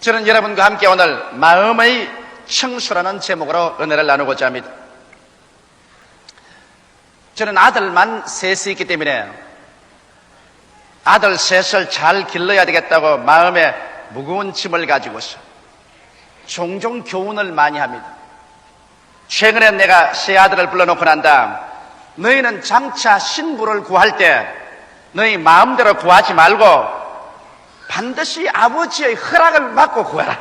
저는 여러분과 함께 오늘 마음의 청수라는 제목으로 은혜를 나누고자 합니다. 저는 아들만 셋이 있기 때문에 아들 셋을 잘 길러야 되겠다고 마음에 무거운 짐을 가지고서 종종 교훈을 많이 합니다. 최근에 내가 세 아들을 불러놓고 난 다음, 너희는 장차 신부를 구할 때 너희 마음대로 구하지 말고 반드시 아버지의 허락을 받고 구하라.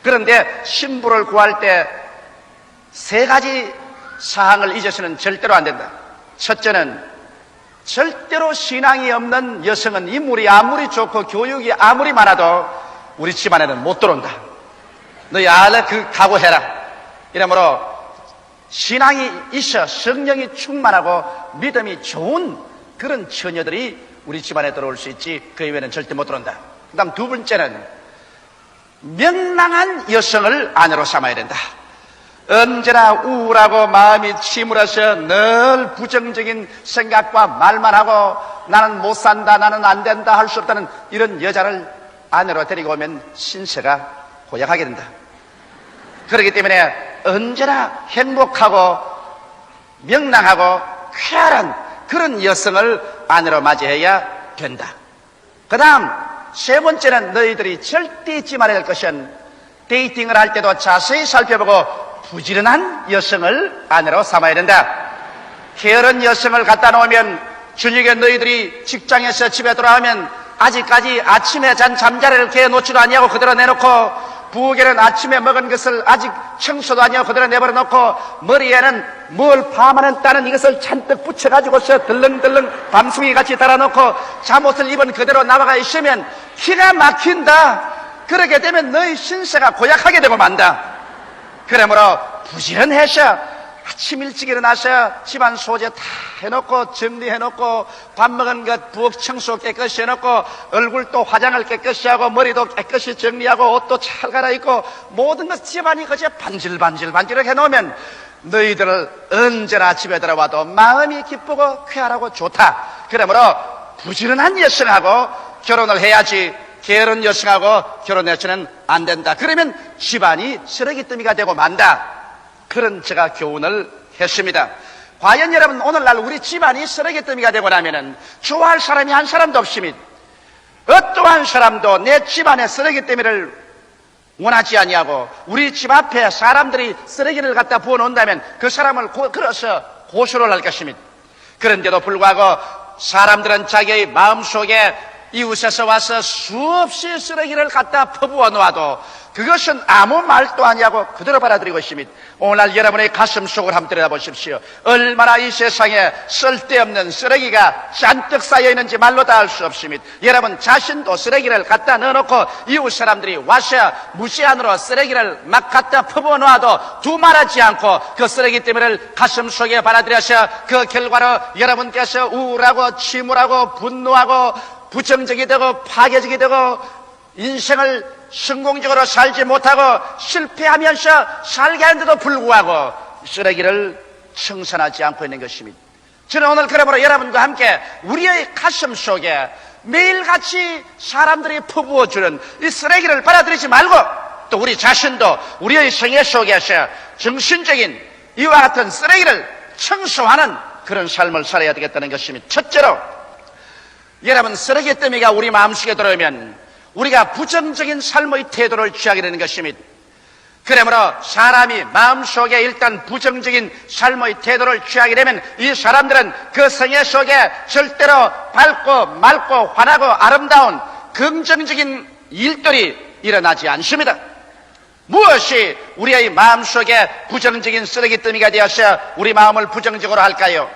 그런데 신부를 구할 때 세 가지 사항을 잊어서는 절대로 안 된다. 첫째는 절대로 신앙이 없는 여성은 인물이 아무리 좋고 교육이 아무리 많아도 우리 집안에는 못 들어온다. 너희 알아? 그 각오해라. 이러므로 신앙이 있어 성령이 충만하고 믿음이 좋은 그런 처녀들이 우리 집안에 들어올 수 있지, 그 이외에는 절대 못 들어온다. 그 다음 두 번째는 명랑한 여성을 아내로 삼아야 된다. 언제나 우울하고 마음이 침울해서 늘 부정적인 생각과 말만 하고 나는 못 산다, 나는 안 된다, 할 수 없다는 이런 여자를 아내로 데리고 오면 신세가 고약하게 된다. 그렇기 때문에 언제나 행복하고 명랑하고 쾌활한 그런 여성을 아내로 맞이해야 된다. 그 다음 세 번째는 너희들이 절대 잊지 말아야 할 것은 데이팅을 할 때도 자세히 살펴보고 부지런한 여성을 아내로 삼아야 된다. 게으른 여성을 갖다 놓으면 저녁에 너희들이 직장에서 집에 돌아오면 아직까지 아침에 잔 잠자리를 개어 놓지도 아니하고 그대로 내놓고, 부엌에는 아침에 먹은 것을 아직 청소도 아니하고 그대로 내버려 놓고, 머리에는 뭘 파마했다는 이것을 잔뜩 붙여가지고서 들렁들렁 밤송이 같이 달아놓고 잠옷을 입은 그대로 나와가 있으면 기가 막힌다. 그렇게 되면 너희 신세가 고약하게 되고 만다. 그러므로 부지런해서 아침 일찍 일어나서 집안 소재 다 해놓고 정리해놓고 밥 먹은 것 부엌 청소 깨끗이 해놓고 얼굴도 화장을 깨끗이 하고 머리도 깨끗이 정리하고 옷도 잘 갈아입고 모든 것 집안이 그저 반질반질반질하게 해놓으면 너희들을 언제나 집에 들어와도 마음이 기쁘고 쾌활하고 좋다. 그러므로 부지런한 여성하고 결혼을 해야지 게으른 여성하고 결혼해서는 안 된다. 그러면 집안이 쓰레기더미가 되고 만다. 그런 제가 교훈을 했습니다. 과연 여러분, 오늘날 우리 집안이 쓰레기더미가 되고 나면은 좋아할 사람이 한 사람도 없습니다. 어떠한 사람도 내 집안에 쓰레기더미를 원하지 아니하고 우리 집 앞에 사람들이 쓰레기를 갖다 부어놓는다면 그 사람을 걸어서 고소를 할 것입니다. 그런데도 불구하고 사람들은 자기의 마음속에 이웃에서 와서 수없이 쓰레기를 갖다 퍼부어 놓아도 그것은 아무 말도 아니하고 그대로 받아들이고 있습니다. 오늘날 여러분의 가슴 속을 한번 들여다보십시오. 얼마나 이 세상에 쓸데없는 쓰레기가 잔뜩 쌓여있는지 말로 다 알 수 없습니다. 여러분 자신도 쓰레기를 갖다 넣어놓고 이웃 사람들이 와서 무시한으로 쓰레기를 막 갖다 퍼부어 놓아도 두말하지 않고 그 쓰레기 때문에 가슴 속에 받아들여서 그 결과로 여러분께서 우울하고 침울하고 분노하고 부정적이 되고 파괴적이 되고 인생을 성공적으로 살지 못하고 실패하면서 살게 하는데도 불구하고 쓰레기를 청산하지 않고 있는 것입니다. 저는 오늘 그러므로 여러분과 함께 우리의 가슴 속에 매일같이 사람들이 퍼부어주는 이 쓰레기를 받아들이지 말고 또 우리 자신도 우리의 생애 속에서 정신적인 이와 같은 쓰레기를 청소하는 그런 삶을 살아야 되겠다는 것입니다. 첫째로 여러분, 쓰레기더미가 우리 마음속에 들어오면 우리가 부정적인 삶의 태도를 취하게 되는 것입니다. 그러므로 사람이 마음속에 일단 부정적인 삶의 태도를 취하게 되면 이 사람들은 그 생애 속에 절대로 밝고 맑고 환하고 아름다운 긍정적인 일들이 일어나지 않습니다. 무엇이 우리의 마음속에 부정적인 쓰레기더미가 되어서 우리 마음을 부정적으로 할까요?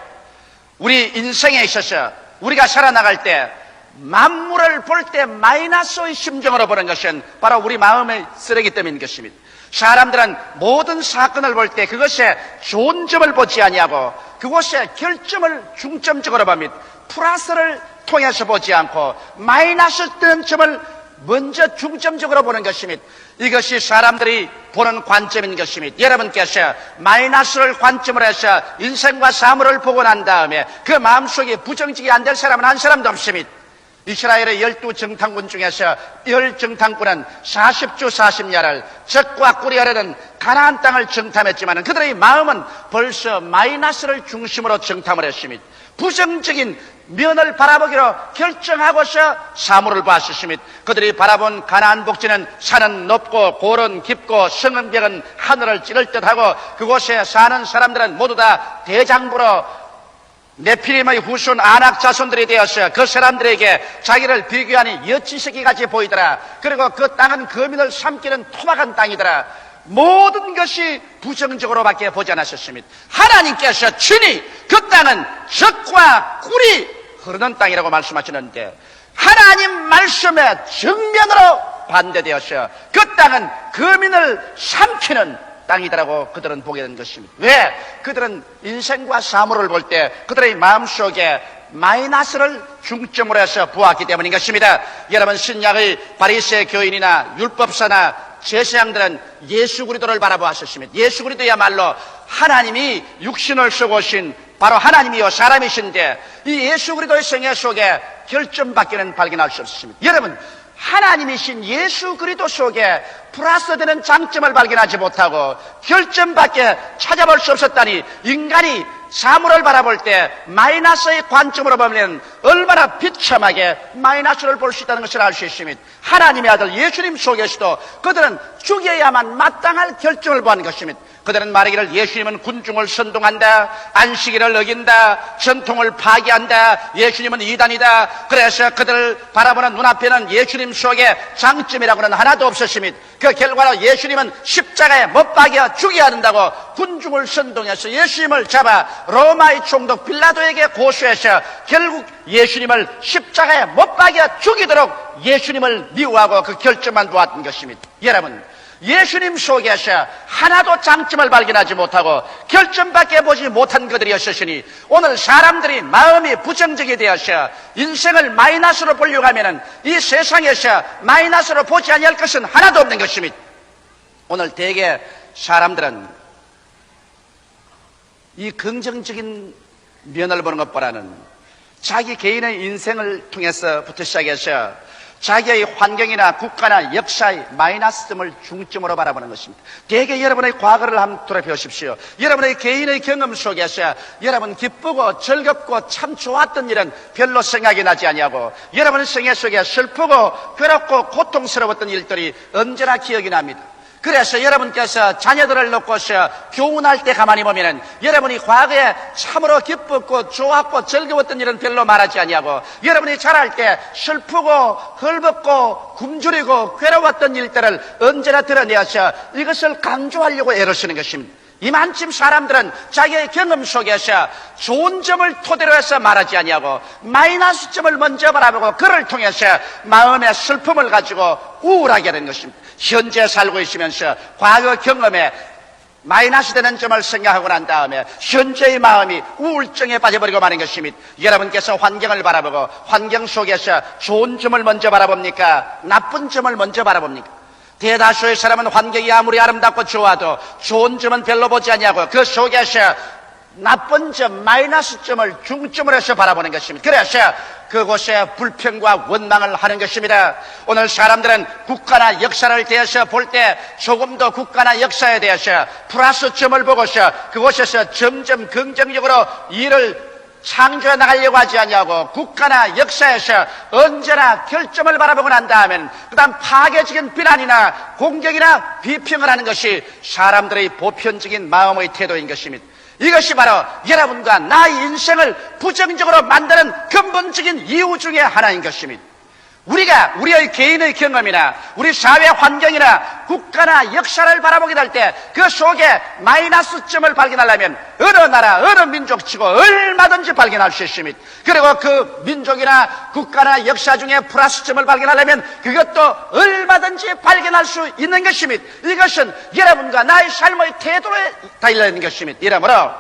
우리 인생에 있어서 우리가 살아나갈 때 만물을 볼 때 마이너스의 심정으로 보는 것은 바로 우리 마음의 쓰레기더미인 것입니다. 사람들은 모든 사건을 볼 때 그것에 좋은 점을 보지 아니하고 그것에 결점을 중점적으로 봅니다. 플러스를 통해서 보지 않고 마이너스 되는 점을 먼저 중점적으로 보는 것입니다. 이것이 사람들이 보는 관점인 것입니다. 여러분께서 마이너스를 관점으로 해서 인생과 사물을 보고 난 다음에 그 마음속에 부정적이 안 될 사람은 한 사람도 없습니다. 이스라엘의 12정탐군 중에서 10정탐군은 40주 40야를 적과 꿀이 흐르는 가나안 땅을 정탐했지만 그들의 마음은 벌써 마이너스를 중심으로 정탐을 했습니다. 부정적인 면을 바라보기로 결정하고서 사물을 봤습니다. 그들이 바라본 가나안 복지는 산은 높고 골은 깊고 성읍벽은 하늘을 찌를 듯하고 그곳에 사는 사람들은 모두 다 대장부로 네피림의 후손 아낙 자손들이 되어서 그 사람들에게 자기를 비교하니 여치새끼같이 보이더라. 그리고 그 땅은 거민을 삼키는 토막한 땅이더라. 모든 것이 부정적으로밖에 보지 않았습니다. 하나님께서 친히 그 땅은 젖과 꿀이 흐르는 땅이라고 말씀하시는데 하나님 말씀에 정면으로 반대되어서 그 땅은 거민을 삼키는 땅이다라고 그들은 보게 된 것입니다. 왜? 그들은 인생과 사물을 볼 때 그들의 마음속에 마이너스를 중점으로 해서 보았기 때문인 것입니다. 여러분, 신약의 바리새 교인이나 율법사나 제사장들은 예수 그리스도를 바라보았습니다. 예수 그리스도야말로 하나님이 육신을 쓰고 오신 바로 하나님이요 사람이신데 이 예수 그리스도의 생애 속에 결점밖에는 발견할 수 없습니다. 여러분, 하나님이신 예수 그리스도 속에 플러스되는 장점을 발견하지 못하고 결점밖에 찾아볼 수 없었다니 인간이 사물을 바라볼 때 마이너스의 관점으로 보면 얼마나 비참하게 마이너스를 볼 수 있다는 것을 알 수 있습니다. 하나님의 아들 예수님 속에서도 그들은 죽여야만 마땅할 결정을 보는 것입니다. 그들은 말하기를 예수님은 군중을 선동한다, 안식일을 어긴다, 전통을 파괴한다, 예수님은 이단이다. 그래서 그들을 바라보는 눈앞에는 예수님 속에 장점이라고는 하나도 없었습니다. 그 결과로 예수님은 십자가에 못 박여 죽여야 한다고 군중을 선동해서 예수님을 잡아 로마의 총독 빌라도에게 고소해서 결국 예수님을 십자가에 못 박여 죽이도록 예수님을 미워하고 그 결점만 보았던 것입니다. 여러분, 예수님 속에서 하나도 장점을 발견하지 못하고 결점밖에 보지 못한 그들이었으니 오늘 사람들이 마음이 부정적이 되어서 인생을 마이너스로 보려고 하면 이 세상에서 마이너스로 보지 아니할 것은 하나도 없는 것입니다. 오늘 대개 사람들은 이 긍정적인 면을 보는 것보다는 자기 개인의 인생을 통해서부터 시작해서 자기의 환경이나 국가나 역사의 마이너스점을 중점으로 바라보는 것입니다. 대개 여러분의 과거를 한번 돌아보십시오. 여러분의 개인의 경험 속에서 여러분 기쁘고 즐겁고 참 좋았던 일은 별로 생각이 나지 아니하고 여러분의 생애 속에 슬프고 괴롭고 고통스러웠던 일들이 언제나 기억이 납니다. 그래서 여러분께서 자녀들을 놓고서 교훈할 때 가만히 보면은 여러분이 과거에 참으로 기뻤고 좋았고 즐거웠던 일은 별로 말하지 아니하고 여러분이 자랄 때 슬프고 헐벗고 굶주리고 괴로웠던 일들을 언제나 드러내어서 이것을 강조하려고 애를 쓰는 것입니다. 이만큼 사람들은 자기의 경험 속에서 좋은 점을 토대로 해서 말하지 아니하고 마이너스 점을 먼저 바라보고 그를 통해서 마음의 슬픔을 가지고 우울하게 된 것입니다. 현재 살고 있으면서 과거 경험에 마이너스 되는 점을 생각하고 난 다음에 현재의 마음이 우울증에 빠져버리고 마는 것입니다. 여러분께서 환경을 바라보고 환경 속에서 좋은 점을 먼저 바라봅니까? 나쁜 점을 먼저 바라봅니까? 대다수의 사람은 환경이 아무리 아름답고 좋아도 좋은 점은 별로 보지 않냐고 그 속에서 나쁜 점, 마이너스 점을 중점으로 해서 바라보는 것입니다. 그래서 그곳에 불평과 원망을 하는 것입니다. 오늘 사람들은 국가나 역사를 대해서 볼 때 조금 더 국가나 역사에 대해서 플러스 점을 보고서 그곳에서 점점 긍정적으로 일을 창조해 나가려고 하지 않냐고 국가나 역사에서 언제나 결점을 바라보고 난 다음엔 그 다음 파괴적인 비난이나 공격이나 비평을 하는 것이 사람들의 보편적인 마음의 태도인 것입니다. 이것이 바로 여러분과 나의 인생을 부정적으로 만드는 근본적인 이유 중에 하나인 것입니다. 우리가 우리의 개인의 경험이나 우리 사회 환경이나 국가나 역사를 바라보게 될 때 그 속에 마이너스 점을 발견하려면 어느 나라 어느 민족 치고 얼마든지 발견할 수 있습니다. 그리고 그 민족이나 국가나 역사 중에 플러스 점을 발견하려면 그것도 얼마든지 발견할 수 있는 것입니다. 이것은 여러분과 나의 삶의 태도에 달려있는 것입니다. 이러므로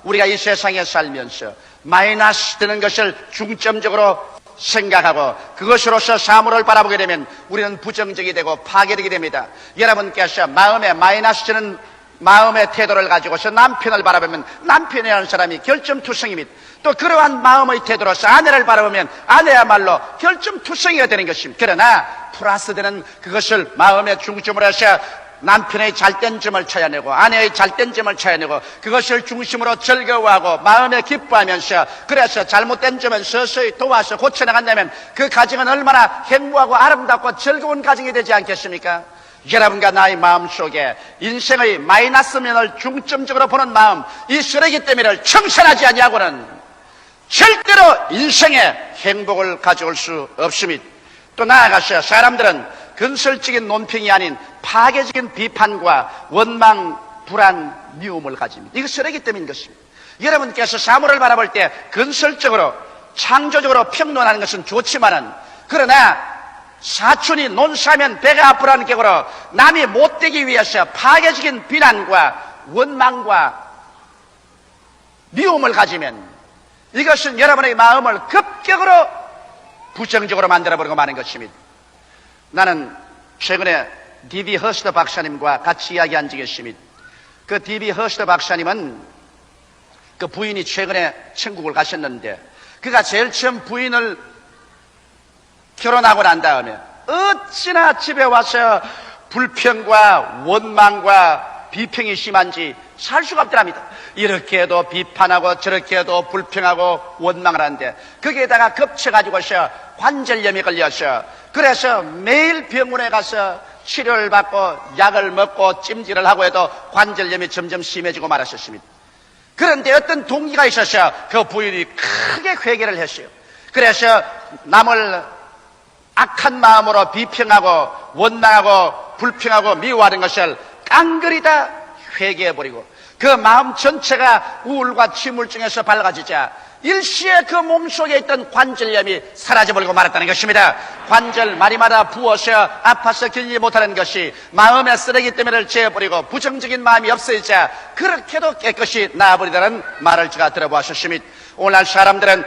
우리가 이 세상에 살면서 마이너스 되는 것을 중점적으로 생각하고 그것으로서 사물을 바라보게 되면 우리는 부정적이 되고 파괴되게 됩니다. 여러분께서 마음에 마이너스 주는 마음의 태도를 가지고서 남편을 바라보면 남편이라는 사람이 결점투성입니다. 또 그러한 마음의 태도로서 아내를 바라보면 아내야말로 결점투성이가 되는 것입니다. 그러나 플러스되는 그것을 마음의 중심으로 해서 남편의 잘된 점을 찾아내고 아내의 잘된 점을 찾아내고 그것을 중심으로 즐거워하고 마음에 기뻐하면서 그래서 잘못된 점은 서서히 도와서 고쳐나간다면 그 가정은 얼마나 행복하고 아름답고 즐거운 가정이 되지 않겠습니까? 여러분과 나의 마음속에 인생의 마이너스 면을 중점적으로 보는 마음, 이 쓰레기 더미를 청산하지 아니하고는 절대로 인생에 행복을 가져올 수 없습니다. 또 나아가서 사람들은 건설적인 논평이 아닌 파괴적인 비판과 원망, 불안, 미움을 가집니다. 이거 쓰레기 때문인 것입니다. 여러분께서 사물을 바라볼 때 건설적으로 창조적으로 평론하는 것은 좋지만은 그러나 사촌이 논사하면 배가 아프라는 격으로 남이 못되기 위해서 파괴적인 비난과 원망과 미움을 가지면 이것은 여러분의 마음을 급격으로 부정적으로 만들어버리고 마는 것입니다. 나는 최근에 D.B. 허스터 박사님과 같이 이야기한 적이 있습니다. 그 D.B. 허스터 박사님은 그 부인이 최근에 천국을 가셨는데 그가 제일 처음 부인을 결혼하고 난 다음에 어찌나 집에 와서 불평과 원망과 비평이 심한지 살 수가 없더랍니다. 이렇게 해도 비판하고 저렇게 해도 불평하고 원망을 하는데 거기에다가 겹쳐가지고서 관절염이 걸려서 그래서 매일 병원에 가서 치료를 받고 약을 먹고 찜질을 하고 해도 관절염이 점점 심해지고 말았었습니다. 그런데 어떤 동기가 있어서 그 부인이 크게 회개를 했어요. 그래서 남을 악한 마음으로 비평하고 원망하고 불평하고 미워하는 것을 깡그리 다 회개해버리고 그 마음 전체가 우울과 침울증에서 밝아지자 일시에 그 몸속에 있던 관절염이 사라져버리고 말았다는 것입니다. 관절 마디마다 부어서 아파서 견디지 못하는 것이 마음의 쓰레기 때문에 재버리고 부정적인 마음이 없어지자 그렇게도 깨끗이 나아버리다는 말을 제가 들어보았습니다. 오늘날 사람들은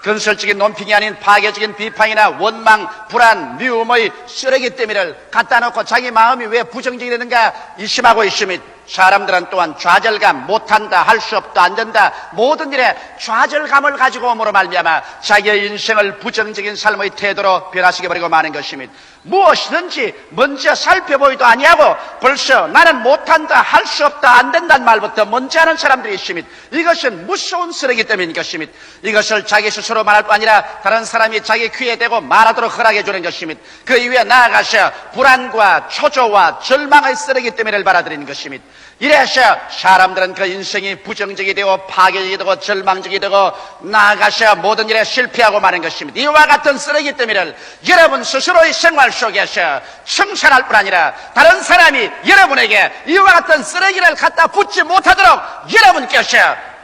건설적인 논평이 아닌 파괴적인 비판이나 원망, 불안, 미움의 쓰레기 더미를 갖다 놓고 자기 마음이 왜 부정적이 되는가 의심하고 있습니다. 사람들은 또한 좌절감, 못한다, 할 수 없다, 안 된다, 모든 일에 좌절감을 가지고 오므로 말미암아 자기의 인생을 부정적인 삶의 태도로 변화시켜 버리고 마는 것입니다. 무엇이든지 먼저 살펴보기도 아니하고 벌써 나는 못한다, 할 수 없다, 안 된다는 말부터 먼저 하는 사람들이 있습니다. 이것은 무서운 쓰레기 때문인 것입니다. 이것을 자기 스스로 말할 뿐 아니라 다른 사람이 자기 귀에 대고 말하도록 허락해 주는 것입니다. 그 이후에 나아가서 불안과 초조와 절망의 쓰레기 때문을 받아들이는 것입니다. 이래서 사람들은 그 인생이 부정적이 되고 파괴적이 되고 절망적이 되고 나아가서 모든 일에 실패하고 마는 것입니다. 이와 같은 쓰레기 더미를 여러분 스스로의 생활 속에서 청산할 뿐 아니라 다른 사람이 여러분에게 이와 같은 쓰레기를 갖다 붙지 못하도록 여러분께서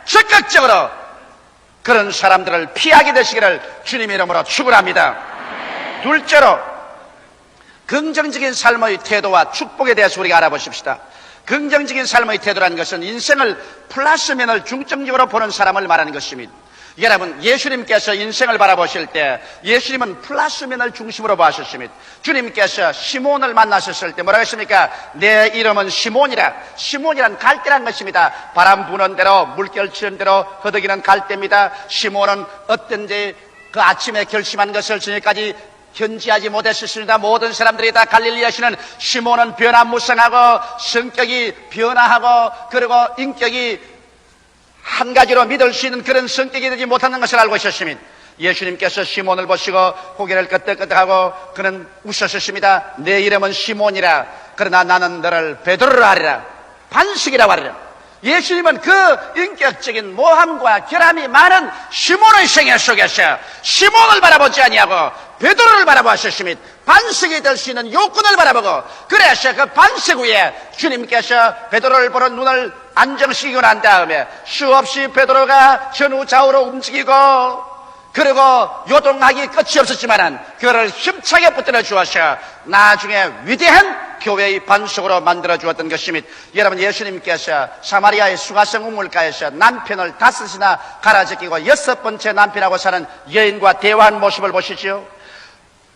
적극적으로 그런 사람들을 피하게 되시기를 주님의 이름으로 축원합니다. 둘째로 긍정적인 삶의 태도와 축복에 대해서 우리가 알아보십시다. 긍정적인 삶의 태도라는 것은 인생을 플러스면을 중점적으로 보는 사람을 말하는 것입니다. 여러분, 예수님께서 인생을 바라보실 때 예수님은 플러스면을 중심으로 보셨습니다. 주님께서 시몬을 만나셨을 때 뭐라고 했습니까? 내 이름은 시몬이라. 시몬이란 갈대란 것입니다. 바람 부는 대로 물결 치는 대로 허덕이는 갈대입니다. 시몬은 어떤지 그 아침에 결심한 것을 저녁까지 견지하지 못했습니다. 모든 사람들이 다 갈릴리아시는 시몬은 변화무쌍하고 성격이 변화하고 그리고 인격이 한 가지로 믿을 수 있는 그런 성격이 되지 못하는 것을 알고 있었습니다. 예수님께서 시몬을 보시고 고개를 끄덕끄덕하고 그는 웃으셨습니다. 내 이름은 시몬이라. 그러나 나는 너를 베드로라 하리라. 반석이라고 하리라. 예수님은 그 인격적인 모함과 결함이 많은 시몬의 생애 속에서 시몬을 바라보지 아니하고 베드로를 바라보셨습니다. 반석이 될 수 있는 요건을 바라보고 그래서 그 반석 위에 주님께서 베드로를 보는 눈을 안정시키고 난 다음에 수없이 베드로가 전후 좌우로 움직이고 그리고 요동하기 끝이 없었지만은 그를 힘차게 붙들어 주어서 나중에 위대한 교회의 반석으로 만들어 주었던 것입니다. 여러분, 예수님께서 사마리아의 수가성 우물가에서 남편을 5이나 갈아제끼고 6번째 남편하고 사는 여인과 대화한 모습을 보시죠.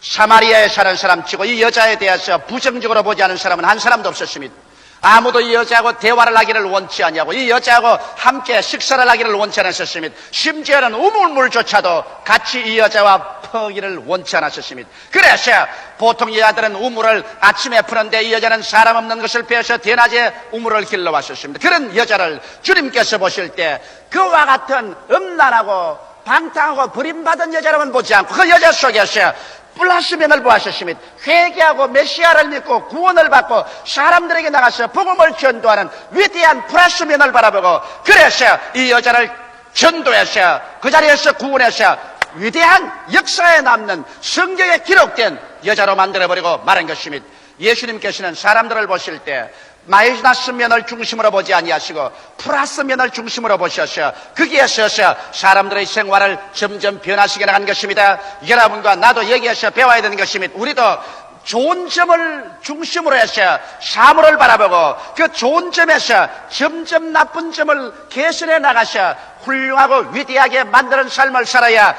사마리아에 사는 사람 치고 이 여자에 대해서 부정적으로 보지 않은 사람은 한 사람도 없었습니다. 아무도 이 여자하고 대화를 하기를 원치 않냐고, 이 여자하고 함께 식사를 하기를 원치 않으셨습니다. 심지어는 우물물조차도 같이 이 여자와 퍼기를 원치 않으셨습니다. 그래서 보통 여자들은 우물을 아침에 푸는데 이 여자는 사람 없는 것을 빼서 대낮에 우물을 길러왔었습니다. 그런 여자를 주님께서 보실 때 그와 같은 음란하고 방탕하고 버림받은 여자라고는 보지 않고 그 여자 속에서 플러스면을 보았습니다. 회개하고 메시아를 믿고 구원을 받고 사람들에게 나가서 복음을 전도하는 위대한 플러스면을 바라보고, 그래서 이 여자를 전도해서 그 자리에서 구원해서 위대한 역사에 남는 성경에 기록된 여자로 만들어버리고 말한 것입니다. 예수님께서는 사람들을 보실 때 마이너스 면을 중심으로 보지 아니하시고 플러스 면을 중심으로 보셔서 거기에 서서 사람들의 생활을 점점 변화시켜 나간 것입니다. 여러분과 나도 여기에서 배워야 되는 것입니다. 우리도 좋은 점을 중심으로 해서 사물을 바라보고 그 좋은 점에서 점점 나쁜 점을 개선해 나가서 훌륭하고 위대하게 만드는 삶을 살아야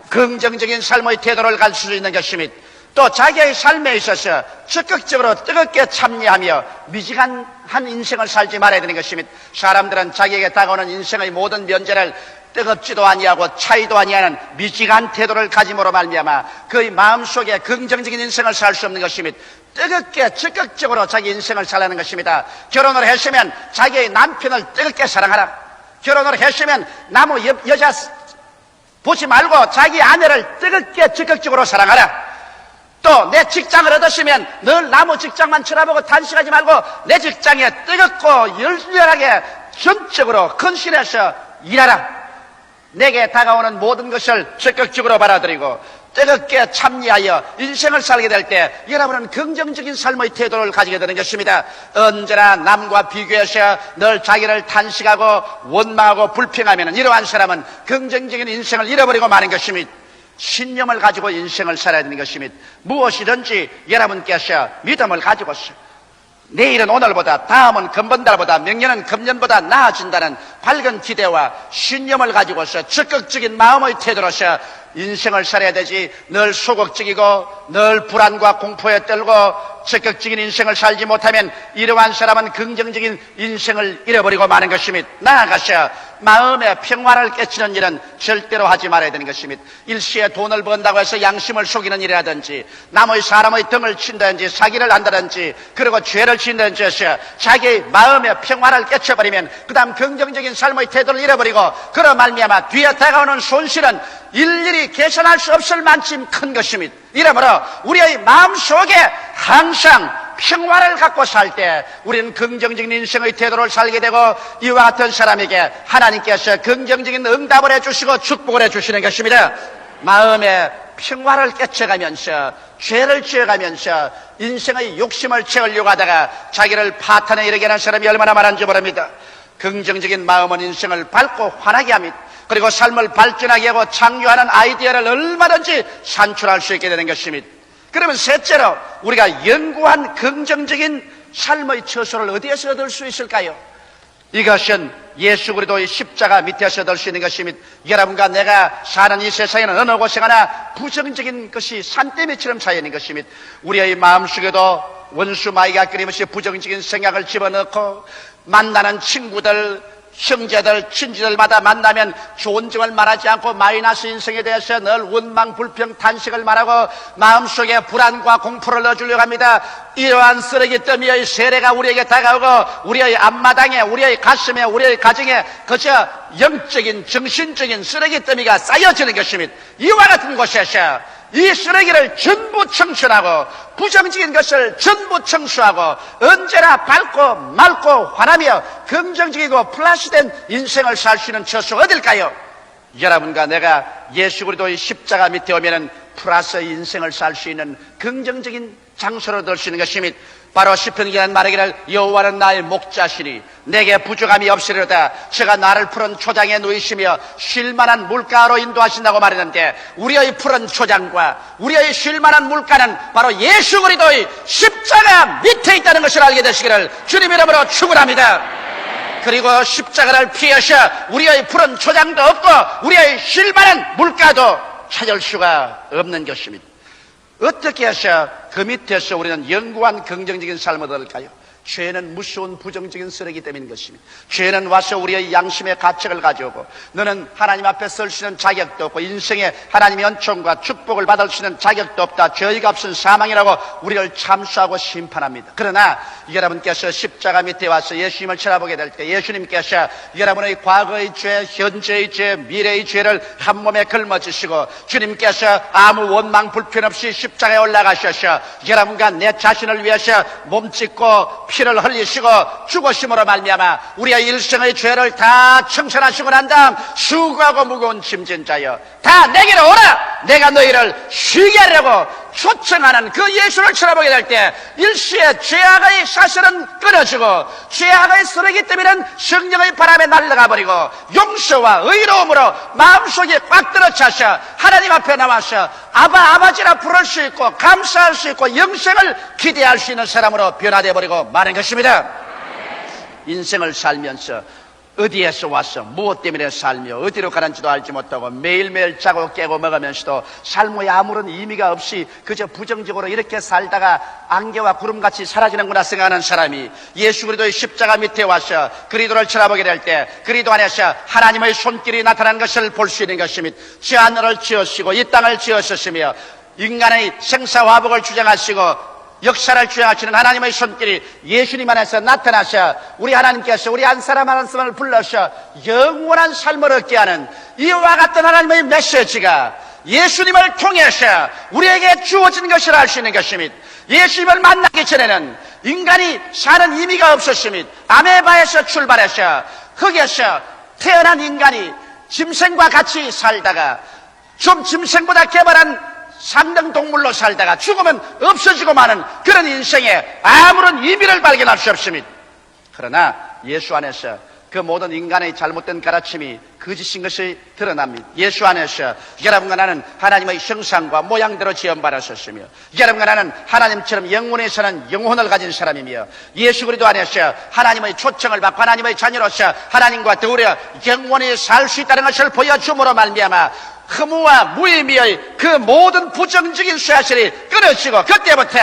긍정적인 삶의 태도를 갈 수 있는 것입니다. 또 자기의 삶에 있어서 적극적으로 뜨겁게 참여하며 미지근한 인생을 살지 말아야 되는 것입니다. 사람들은 자기에게 다가오는 인생의 모든 면제를 뜨겁지도 아니하고 차이도 아니하는 미지근한 태도를 가짐으로 말미암아 그의 마음속에 긍정적인 인생을 살 수 없는 것입니다. 뜨겁게 적극적으로 자기 인생을 살라는 것입니다. 결혼을 했으면 자기의 남편을 뜨겁게 사랑하라. 결혼을 했으면 남의 여자 보지 말고 자기 아내를 뜨겁게 적극적으로 사랑하라. 또 내 직장을 얻었으면 늘 남의 직장만 쳐다보고 단식하지 말고 내 직장에 뜨겁고 열렬하게 전적으로 헌신해서 일하라. 내게 다가오는 모든 것을 적극적으로 받아들이고 뜨겁게 참여하여 인생을 살게 될 때 여러분은 긍정적인 삶의 태도를 가지게 되는 것입니다. 언제나 남과 비교해서 늘 자기를 탄식하고 원망하고 불평하면 이러한 사람은 긍정적인 인생을 잃어버리고 마는 것입니다. 신념을 가지고 인생을 살아야 되는 것입니다. 무엇이든지 여러분께서 믿음을 가지고서 내일은 오늘보다, 다음은 금번달보다, 명년은 금년보다 나아진다는 밝은 기대와 신념을 가지고서 적극적인 마음의 태도로서 인생을 살아야 되지, 늘 소극적이고 늘 불안과 공포에 떨고 적극적인 인생을 살지 못하면 이러한 사람은 긍정적인 인생을 잃어버리고 마는 것입니다. 나아가서 마음의 평화를 깨치는 일은 절대로 하지 말아야 되는 것입니다. 일시에 돈을 번다고 해서 양심을 속이는 일이라든지 남의 사람의 등을 친다든지 사기를 한다든지 그리고 죄를 짓는다든지 해서 자기의 마음의 평화를 깨쳐버리면 그 다음 긍정적인 삶의 태도를 잃어버리고 그러 말미암아 뒤에 다가오는 손실은 일일이 계산할 수 없을 만큼 큰 것입니다. 이러므로 우리의 마음속에 항상 평화를 갖고 살 때 우리는 긍정적인 인생의 태도를 살게 되고 이와 같은 사람에게 하나님께서 긍정적인 응답을 해주시고 축복을 해주시는 것입니다. 마음에 평화를 깨쳐가면서 죄를 지어가면서 인생의 욕심을 채우려고 하다가 자기를 파탄에 이르게 하는 사람이 얼마나 많은지 모릅니다. 긍정적인 마음은 인생을 밝고 환하게 합니다. 그리고 삶을 발전하게 하고 창조하는 아이디어를 얼마든지 산출할 수 있게 되는 것입니다. 그러면 셋째로 우리가 연구한 긍정적인 삶의 처소를 어디에서 얻을 수 있을까요? 이것은 예수 그리스도의 십자가 밑에서 얻을 수 있는 것입니다. 여러분과 내가 사는 이 세상에는 어느 곳에 가나 부정적인 것이 산더미처럼 쌓여 있는 것입니다. 우리의 마음속에도 원수 마귀가 끊임없이 부정적인 생각을 집어넣고 만나는 친구들, 형제들, 친지들마다 만나면 좋은 점을 말하지 않고 마이너스 인생에 대해서 늘 원망, 불평, 탄식을 말하고 마음속에 불안과 공포를 넣어주려고 합니다. 이러한 쓰레기 더미의 세례가 우리에게 다가오고 우리의 앞마당에, 우리의 가슴에, 우리의 가정에 그저 영적인, 정신적인 쓰레기 더미가 쌓여지는 것입니다. 이와 같은 곳에서 이 쓰레기를 전부 청춘하고 부정적인 것을 전부 청소하고 언제나 밝고 맑고 환하며 긍정적이고 플러스된 인생을 살 수 있는 처소가 어딜까요? 여러분과 내가 예수 그리스도의 십자가 밑에 오면은 플러스의 인생을 살 수 있는 긍정적인 장소로 될 수 있는 것입니다. 바로 시편에 기한 말하기를 여호와는 나의 목자시니 내게 부족함이 없으리로다. 저가 나를 푸른 초장에 누이시며 쉴만한 물가로 인도하신다고 말했는데 우리의 푸른 초장과 우리의 쉴만한 물가는 바로 예수 그리스도의 십자가 밑에 있다는 것을 알게 되시기를 주님 이름으로 축원합니다. 그리고 십자가를 피하셔 우리의 푸른 초장도 없고 우리의 쉴만한 물가도 찾을 수가 없는 것입니다. 어떻게 해서 그 밑에서 우리는 영구한 긍정적인 삶을 얻을까요? 죄는 무서운 부정적인 쓰레기 때문인 것입니다. 죄는 와서 우리의 양심의 가책을 가져오고 너는 하나님 앞에 설 수 있는 자격도 없고 인생에 하나님의 은총과 축복을 받을 수 있는 자격도 없다. 죄의 값은 사망이라고 우리를 참수하고 심판합니다. 그러나 여러분께서 십자가 밑에 와서 예수님을 쳐다보게 될 때 예수님께서 여러분의 과거의 죄, 현재의 죄, 미래의 죄를 한 몸에 걸머지시고 주님께서 아무 원망 불편 없이 십자가에 올라가셔서 여러분과 내 자신을 위해서 몸짓고 피를 흘리시고 죽으심으로 말미암아 우리의 일생의 죄를 다 청산하시고 난 다음 수고하고 무거운 짐진 자여 다 내게로 오라. 내가 너희를 쉬게 하려고 초청하는 그 예수를 쳐다보게 될 때 일시에 죄악의 사슬은 끊어지고 죄악의 쓰레기 때문에는 성령의 바람에 날아가 버리고 용서와 의로움으로 마음속에 꽉 들어차서 하나님 앞에 나와서 아버지라 부를 수 있고 감사할 수 있고 영생을 기대할 수 있는 사람으로 변화되어 버리고 마는 것입니다. 인생을 살면서 어디에서 와서 무엇 때문에 살며 어디로 가는지도 알지 못하고 매일매일 자고 깨고 먹으면서도 삶의 아무런 의미가 없이 그저 부정적으로 이렇게 살다가 안개와 구름같이 사라지는구나 생각하는 사람이 예수 그리스도의 십자가 밑에 와서 그리스도를 쳐다보게 될 때 그리스도 안에서 하나님의 손길이 나타나는 것을 볼 수 있는 것입니다. 저 하늘을 지으시고 이 땅을 지으셨으며 인간의 생사화복을 주장하시고 역사를 주장하시는 하나님의 손길이 예수님 안에서 나타나셔 우리 하나님께서 우리 한 사람 한 사람을 불러서 영원한 삶을 얻게 하는 이와 같은 하나님의 메시지가 예수님을 통해서 우리에게 주어진 것을 알 수 있는 것입니다. 예수님을 만나기 전에는 인간이 사는 의미가 없었습니다. 아메바에서 출발해서 흙에서 태어난 인간이 짐승과 같이 살다가 좀 짐승보다 개발한 상등 동물로 살다가 죽으면 없어지고 마는 그런 인생에 아무런 의미를 발견할 수 없습니다. 그러나 예수 안에서 그 모든 인간의 잘못된 가르침이 거짓인 것이 드러납니다. 예수 안에서 여러분과 나는 하나님의 형상과 모양대로 지음받았었으며 여러분과 나는 하나님처럼 영원히 사는 영혼을 가진 사람이며 예수 그리스도 안에서 하나님의 초청을 받고 하나님의 자녀로서 하나님과 더불어 영원히 살 수 있다는 것을 보여줌으로 말미암아 허무와 무의미의 그 모든 부정적인 사실이 끊어지고 그때부터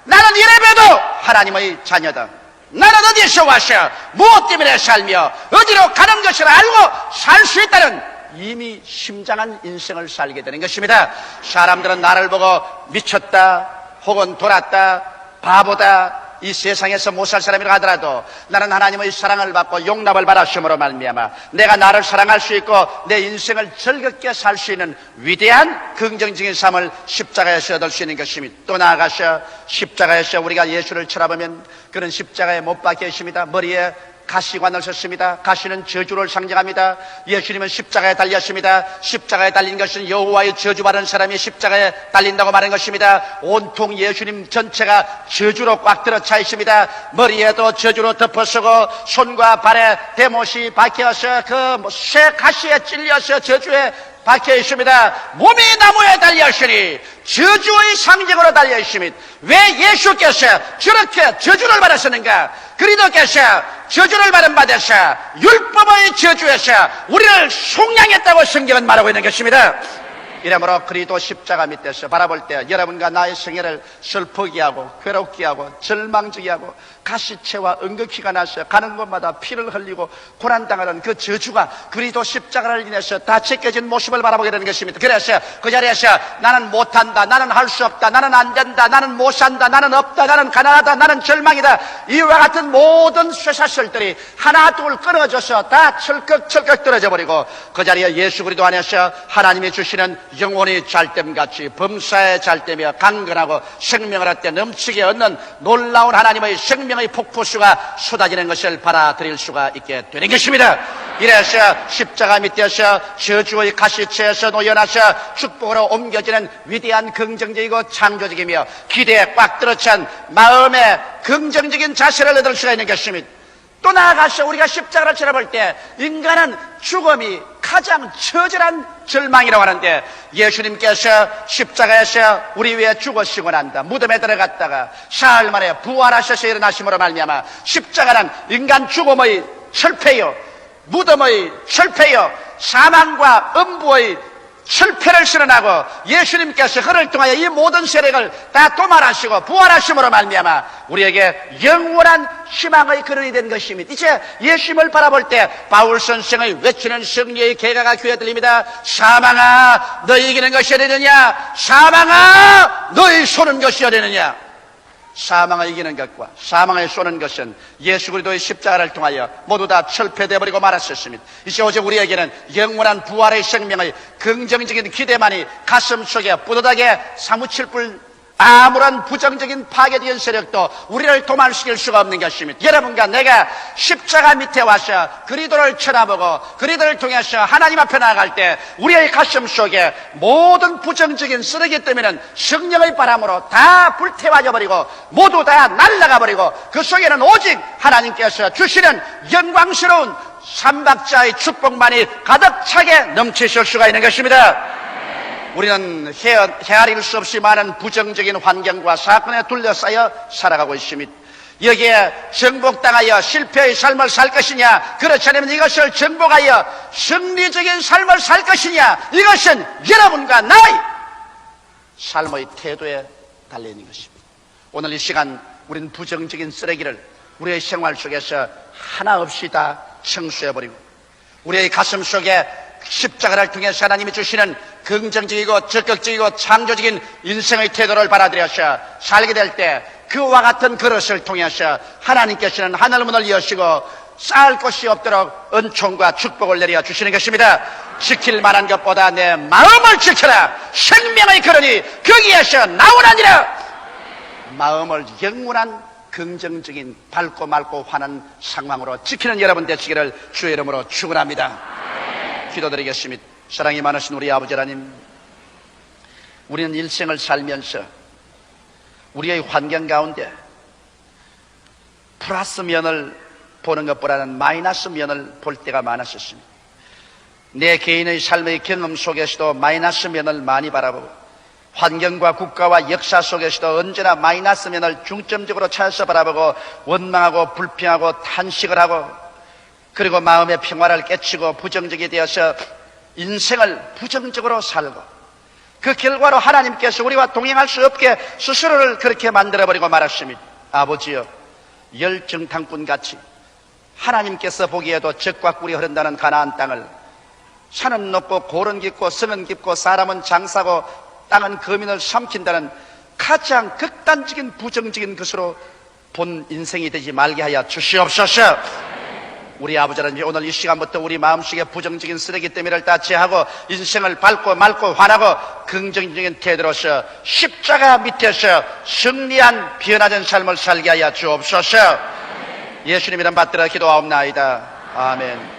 나는 이래봬도 하나님의 자녀다. 나는 어디서 와서 무엇 때문에 살며 어디로 가는 것을 알고 살 수 있다는 이미 심장한 인생을 살게 되는 것입니다. 사람들은 나를 보고 미쳤다 혹은 돌았다 바보다 이 세상에서 못 살 사람이라 하더라도 나는 하나님의 사랑을 받고 용납을 받았음으로 말미암아 내가 나를 사랑할 수 있고 내 인생을 즐겁게 살 수 있는 위대한 긍정적인 삶을 십자가에서 얻을 수 있는 것입니다. 또 나아가서 십자가에서 우리가 예수를 쳐다보면 그는 십자가에 못 박혀 있습니다. 머리에 가시관을 썼습니다. 가시는 저주를 상징합니다. 예수님은 십자가에 달렸습니다. 십자가에 달린 것은 여호와의 저주받은 사람이 십자가에 달린다고 말하는 것입니다. 온통 예수님 전체가 저주로 꽉 들어차 있습니다. 머리에도 저주로 덮어쓰고 손과 발에 대못이 박혀서 그 쇠 가시에 찔려서 저주에 박혀 있습니다. 몸이 나무에 달려 있으니 저주의 상징으로 달려 있습니다. 왜 예수께서 저렇게 저주를 받았었는가? 그리스도께서 저주를 받은 바에서 율법의 저주에서 우리를 속량했다고 성경은 말하고 있는 것입니다. 이러므로 그리스도 십자가 밑에서 바라볼 때 여러분과 나의 생애를 슬프게 하고 괴롭게 하고 절망지게 하고 가시체와 응급기가 나서 가는 곳마다 피를 흘리고 고난당하는 그 저주가 그리스도 십자가를 인해서 다 제껴진 모습을 바라보게 되는 것입니다. 그래서 그 자리에서 나는 못한다, 나는 할 수 없다, 나는 안 된다, 나는 못 산다, 나는 없다, 나는 가난하다, 나는 절망이다, 이와 같은 모든 쇠사슬들이 하나 둘 끊어져서 다 철컥철컥 떨어져 버리고 그 자리에 예수 그리스도 안에서 하나님이 주시는 영혼이 잘됨같이 범사에 잘되며 강건하고 생명을 얻되 넘치게 얻는 놀라운 하나님의 생명의 폭포수가 쏟아지는 것을 받아들일 수가 있게 되는 것입니다. 이래서 십자가 밑에서 저주의 가시체에서 놓여나서 축복으로 옮겨지는 위대한 긍정적이고 창조적이며 기대에 꽉 들어찬 마음의 긍정적인 자세를 얻을 수가 있는 것입니다. 또 나아가서 우리가 십자가를 쳐다볼 때 인간은 죽음이 가장 처절한 절망이라고 하는데 예수님께서 십자가에서 우리 위해 죽으시고 난다 무덤에 들어갔다가 사흘 만에 부활하셔서 일어나심으로 말미암아 십자가는 인간 죽음의 철폐요 무덤의 철폐요 사망과 음부의 실패를 실현하고 예수님께서 그를 통하여 이 모든 세력을 다 도말하시고 부활하심으로 말미암아 우리에게 영원한 희망의 근원이 된 것입니다. 이제 예수님을 바라볼 때 바울 선생의 외치는 승리의 계가가 귀에 들립니다. 사망아 너희 이기는 것이 어디느냐, 사망아 너희 쏘는 것이 어디느냐. 사망을 이기는 것과 사망을 쏘는 것은 예수 그리스도의 십자가를 통하여 모두 다 철폐되어 버리고 말았었습니다. 이제 오직 우리에게는 영원한 부활의 생명의 긍정적인 기대만이 가슴속에 뿌듯하게 사무칠 뿐 아무런 부정적인 파괴적인 세력도 우리를 도망시킬 수가 없는 것입니다. 여러분과 내가 십자가 밑에 와서 그리스도를 쳐다보고 그리스도를 통해서 하나님 앞에 나아갈 때 우리의 가슴 속에 모든 부정적인 쓰레기 때문에는 성령의 바람으로 다 불태워져 버리고 모두 다 날아가 버리고 그 속에는 오직 하나님께서 주시는 영광스러운 삼박자의 축복만이 가득 차게 넘치실 수가 있는 것입니다. 우리는 헤아릴 수 없이 많은 부정적인 환경과 사건에 둘러싸여 살아가고 있습니다. 여기에 정복당하여 실패의 삶을 살 것이냐, 그렇지 않으면 이것을 정복하여 승리적인 삶을 살 것이냐, 이것은 여러분과 나의 삶의 태도에 달려있는 것입니다. 오늘 이 시간 우리는 부정적인 쓰레기를 우리의 생활 속에서 하나 없이 다 청소해버리고 우리의 가슴 속에 십자가를 통해서 하나님이 주시는 긍정적이고 적극적이고 창조적인 인생의 태도를 받아들여서 살게 될 때 그와 같은 그릇을 통해서 하나님께서는 하늘문을 여시고 쌓을 곳이 없도록 은총과 축복을 내려 주시는 것입니다. 지킬 만한 것보다 내 마음을 지켜라. 생명의 근원이 거기에서 나오나니라. 마음을 영원한 긍정적인 밝고 맑고 환한 상황으로 지키는 여러분 되시기를 주의 이름으로 축원합니다. 기도드리겠습니다. 사랑이 많으신 우리 아버지 하나님, 우리는 일생을 살면서 우리의 환경 가운데 플러스 면을 보는 것보다는 마이너스 면을 볼 때가 많았었습니다. 내 개인의 삶의 경험 속에서도 마이너스 면을 많이 바라보고 환경과 국가와 역사 속에서도 언제나 마이너스 면을 중점적으로 찾아서 바라보고 원망하고 불평하고 탄식을 하고 그리고 마음의 평화를 깨치고 부정적이 되어서 인생을 부정적으로 살고 그 결과로 하나님께서 우리와 동행할 수 없게 스스로를 그렇게 만들어버리고 말았습니다. 아버지여, 열정탕꾼같이 하나님께서 보기에도 적과 꿀이 흐른다는 가나안 땅을 산은 높고 고른 깊고 성은 깊고 사람은 장사고 땅은 거민을 삼킨다는 가장 극단적인 부정적인 것으로 본 인생이 되지 말게 하여 주시옵소서. 우리 아버지 하나님, 오늘 이 시간부터 우리 마음속에 부정적인 쓰레기 때문에 다 제하고 인생을 밝고 맑고 환하고 긍정적인 태도로서 십자가 밑에서 승리한 변화된 삶을 살게 하여 주옵소서. 예수님 이름 받들어 기도하옵나이다. 아멘.